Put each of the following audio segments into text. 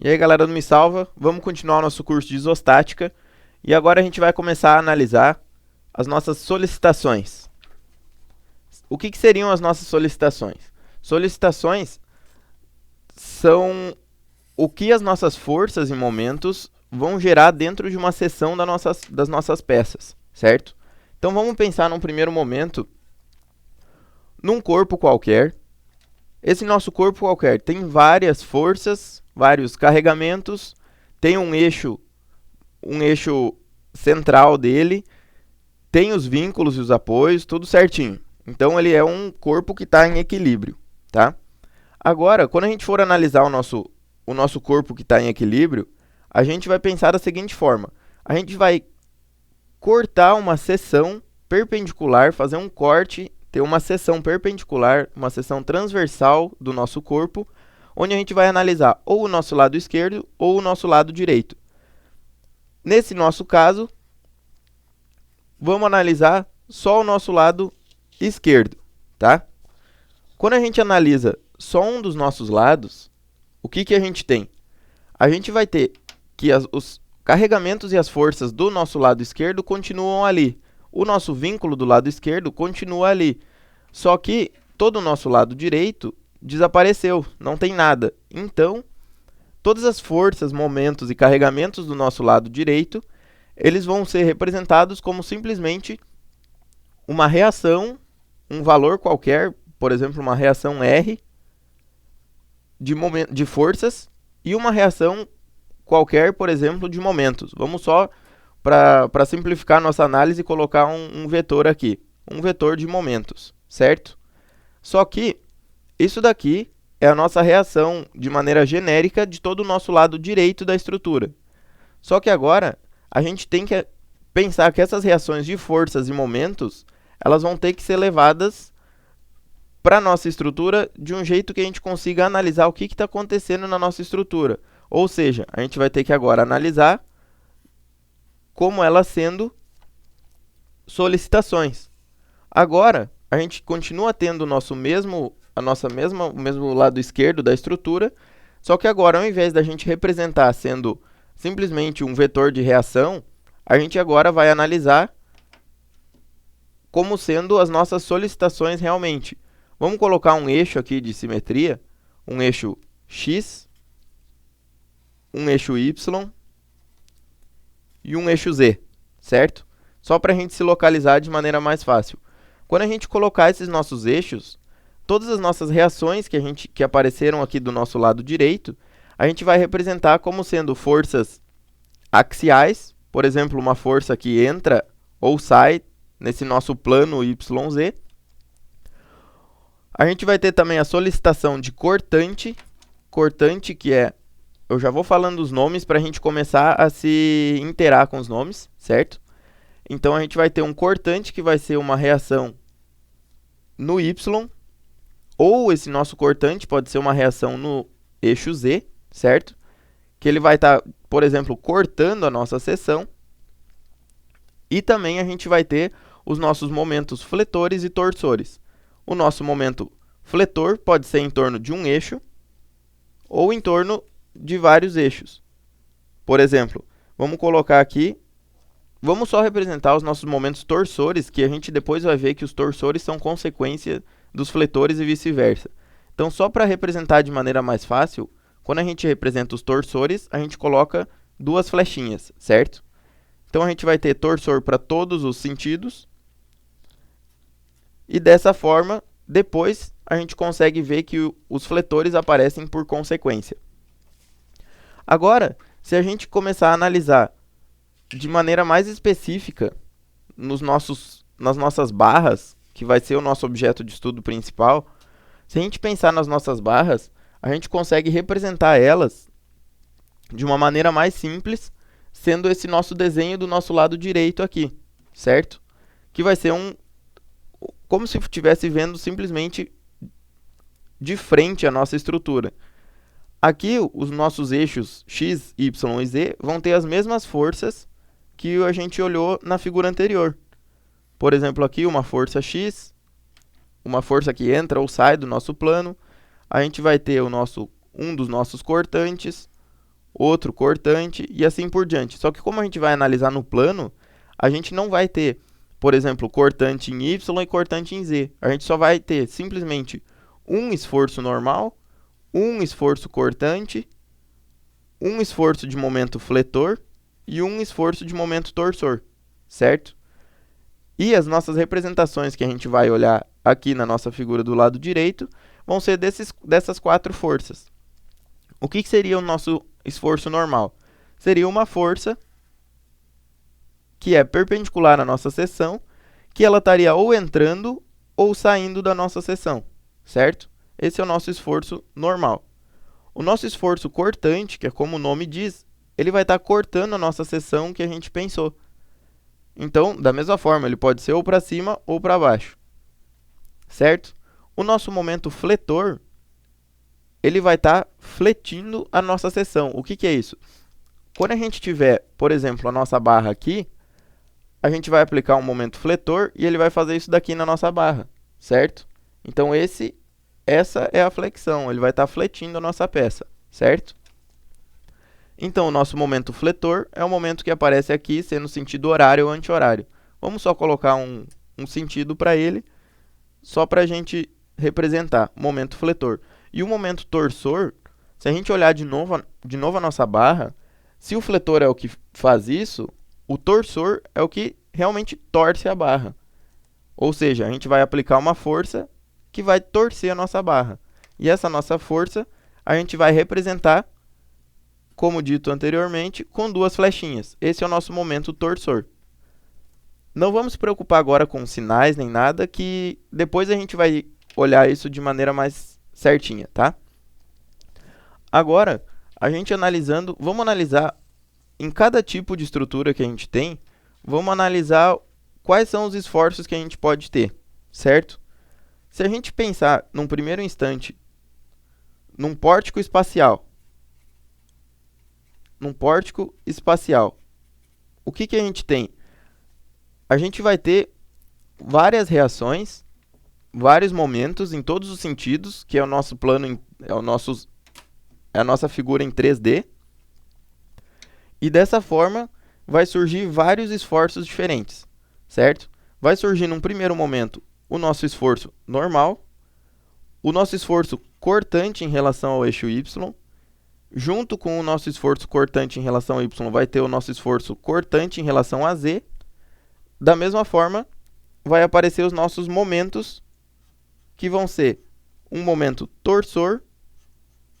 E aí, galera do Me Salva, vamos continuar o nosso curso de isostática e agora a gente vai começar a analisar as nossas solicitações. O que seriam as nossas solicitações? Solicitações são o que as nossas forças e momentos vão gerar dentro de uma seção das nossas peças, certo? Então vamos pensar num primeiro momento num corpo qualquer. Esse nosso corpo qualquer tem várias forças, vários carregamentos, tem um eixo central dele, tem os vínculos e os apoios, tudo certinho. Então ele é um corpo que está em equilíbrio, tá? Agora, quando a gente for analisar o nosso corpo que está em equilíbrio, a gente vai pensar da seguinte forma: a gente vai cortar uma seção perpendicular, fazer um corte, ter uma seção perpendicular, uma seção transversal do nosso corpo, onde a gente vai analisar ou o nosso lado esquerdo ou o nosso lado direito. Nesse nosso caso, vamos analisar só o nosso lado esquerdo, tá? Quando a gente analisa só um dos nossos lados, o que a gente tem? A gente vai ter que os carregamentos e as forças do nosso lado esquerdo continuam ali. O nosso vínculo do lado esquerdo continua ali. Só que todo o nosso lado direito desapareceu, não tem nada. Então, todas as forças, momentos e carregamentos do nosso lado direito, eles vão ser representados como simplesmente uma reação, um valor qualquer, por exemplo, uma reação R de forças e uma reação qualquer, por exemplo, de momentos. Vamos só, para simplificar nossa análise, colocar um vetor aqui, um vetor de momentos, certo? Só que isso daqui é a nossa reação de maneira genérica de todo o nosso lado direito da estrutura. Só que agora a gente tem que pensar que essas reações de forças e momentos, elas vão ter que ser levadas para a nossa estrutura de um jeito que a gente consiga analisar o que está acontecendo na nossa estrutura. Ou seja, a gente vai ter que agora analisar como elas sendo solicitações. Agora, a gente continua tendo o mesmo lado esquerdo da estrutura, só que agora, ao invés da gente representar sendo simplesmente um vetor de reação, a gente agora vai analisar como sendo as nossas solicitações realmente. Vamos colocar um eixo aqui de simetria, um eixo X, um eixo Y e um eixo Z, certo? Só para a gente se localizar de maneira mais fácil. Quando a gente colocar esses nossos eixos, todas as nossas reações que apareceram aqui do nosso lado direito, a gente vai representar como sendo forças axiais, por exemplo, uma força que entra ou sai nesse nosso plano YZ. A gente vai ter também a solicitação de cortante, que é... Eu já vou falando os nomes para a gente começar a se inteirar com os nomes, certo? Então a gente vai ter um cortante que vai ser uma reação no Y, ou esse nosso cortante pode ser uma reação no eixo Z, certo? Que ele vai estar, por exemplo, cortando a nossa seção. E também a gente vai ter os nossos momentos fletores e torsores. O nosso momento fletor pode ser em torno de um eixo ou em torno de vários eixos. Por exemplo, vamos colocar aqui, vamos só representar os nossos momentos torsores, que a gente depois vai ver que os torsores são consequência dos fletores e vice-versa. Então, só para representar de maneira mais fácil, quando a gente representa os torsores, a gente coloca duas flechinhas, certo? Então, a gente vai ter torsor para todos os sentidos. E dessa forma, depois a gente consegue ver que os fletores aparecem por consequência. Agora, se a gente começar a analisar de maneira mais específica nas nossas barras, que vai ser o nosso objeto de estudo principal, se a gente pensar nas nossas barras, a gente consegue representar elas de uma maneira mais simples, sendo esse nosso desenho do nosso lado direito aqui, certo? Que vai ser como se estivesse vendo simplesmente de frente a nossa estrutura. Aqui, os nossos eixos X, Y e Z vão ter as mesmas forças que a gente olhou na figura anterior. Por exemplo, aqui uma força X, uma força que entra ou sai do nosso plano. A gente vai ter um dos nossos cortantes, outro cortante e assim por diante. Só que como a gente vai analisar no plano, a gente não vai ter, por exemplo, cortante em Y e cortante em Z. A gente só vai ter simplesmente um esforço normal, um esforço cortante, um esforço de momento fletor e um esforço de momento torsor, certo? E as nossas representações que a gente vai olhar aqui na nossa figura do lado direito vão ser dessas quatro forças. O que seria o nosso esforço normal? Seria uma força que é perpendicular à nossa seção, que ela estaria ou entrando ou saindo da nossa seção, certo? Esse é o nosso esforço normal. O nosso esforço cortante, que é como o nome diz, ele vai estar cortando a nossa seção que a gente pensou. Então, da mesma forma, ele pode ser ou para cima ou para baixo, certo? O nosso momento fletor, ele vai estar fletindo a nossa seção. O que é isso? Quando a gente tiver, por exemplo, a nossa barra aqui, a gente vai aplicar um momento fletor e ele vai fazer isso daqui na nossa barra, certo? Então, essa é a flexão, ele vai estar fletindo a nossa peça, certo? Então, o nosso momento fletor é o momento que aparece aqui, sendo sentido horário ou anti-horário. Vamos só colocar um sentido para ele, só para a gente representar momento fletor. E o momento torsor, se a gente olhar de novo a nossa barra, se o fletor é o que faz isso, o torsor é o que realmente torce a barra. Ou seja, a gente vai aplicar uma força que vai torcer a nossa barra. E essa nossa força a gente vai representar, como dito anteriormente, com duas flechinhas. Esse é o nosso momento torsor. Não vamos se preocupar agora com sinais nem nada, que depois a gente vai olhar isso de maneira mais certinha, tá? Agora, a gente analisando, vamos analisar em cada tipo de estrutura que a gente tem, vamos analisar quais são os esforços que a gente pode ter, certo? Se a gente pensar, num primeiro instante, num pórtico espacial, o que a gente tem? A gente vai ter várias reações, vários momentos em todos os sentidos, que é o nosso plano, é a nossa figura em 3D. E dessa forma, vai surgir vários esforços diferentes, certo? Vai surgir num primeiro momento o nosso esforço normal, o nosso esforço cortante em relação ao eixo Y. Junto com o nosso esforço cortante em relação a Y, vai ter o nosso esforço cortante em relação a Z. Da mesma forma, vai aparecer os nossos momentos, que vão ser um momento torsor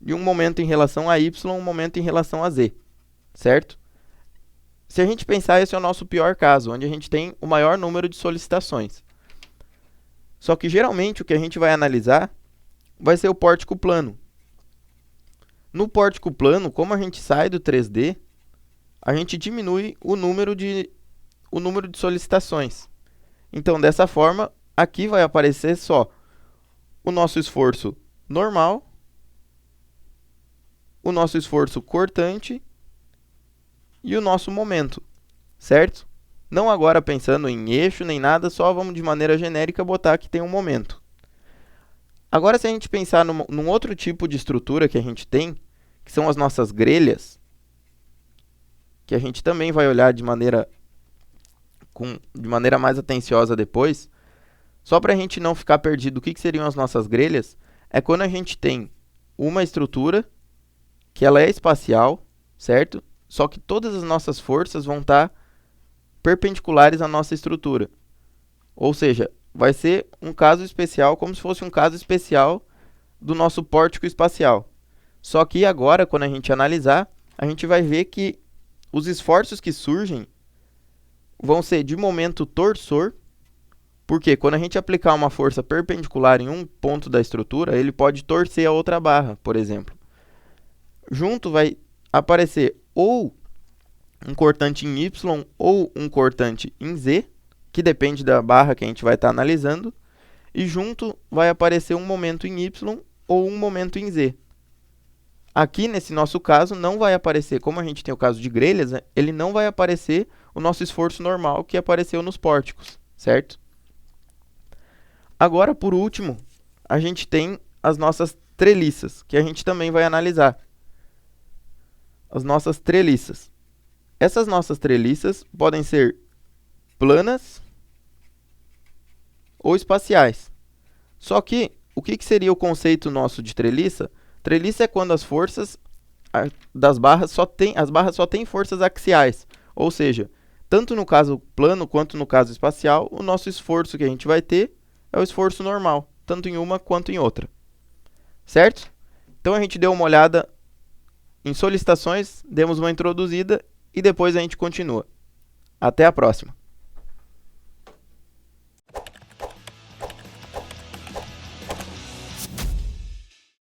e um momento em relação a Y, um momento em relação a Z, certo? Se a gente pensar, esse é o nosso pior caso, onde a gente tem o maior número de solicitações. Só que, geralmente, o que a gente vai analisar vai ser o pórtico plano. No pórtico plano, como a gente sai do 3D, a gente diminui o número de solicitações. Então, dessa forma, aqui vai aparecer só o nosso esforço normal, o nosso esforço cortante e o nosso momento, certo? Não agora pensando em eixo nem nada, só vamos de maneira genérica botar que tem um momento. Agora, se a gente pensar num outro tipo de estrutura que a gente tem, que são as nossas grelhas, que a gente também vai olhar de maneira mais atenciosa depois, só para a gente não ficar perdido, o que seriam as nossas grelhas? É quando a gente tem uma estrutura que ela é espacial, certo? Só que todas as nossas forças vão estar perpendiculares à nossa estrutura. Ou seja, vai ser um caso especial, como se fosse um caso especial do nosso pórtico espacial. Só que agora, quando a gente analisar, a gente vai ver que os esforços que surgem vão ser de momento torsor, porque quando a gente aplicar uma força perpendicular em um ponto da estrutura, ele pode torcer a outra barra, por exemplo. Junto vai aparecer ou um cortante em Y ou um cortante em Z, que depende da barra que a gente vai estar analisando, e junto vai aparecer um momento em Y ou um momento em Z. Aqui, nesse nosso caso, não vai aparecer, como a gente tem o caso de grelhas, né, ele não vai aparecer o nosso esforço normal que apareceu nos pórticos, certo? Agora, por último, a gente tem as nossas treliças, que a gente também vai analisar. as nossas treliças. Essas nossas treliças podem ser planas ou espaciais. Só que, o que seria o conceito nosso de treliça? Treliça é quando as forças das barras as barras só têm forças axiais. Ou seja, tanto no caso plano quanto no caso espacial, o nosso esforço que a gente vai ter é o esforço normal, tanto em uma quanto em outra. Certo? Então a gente deu uma olhada em solicitações, demos uma introduzida e depois a gente continua. Até a próxima!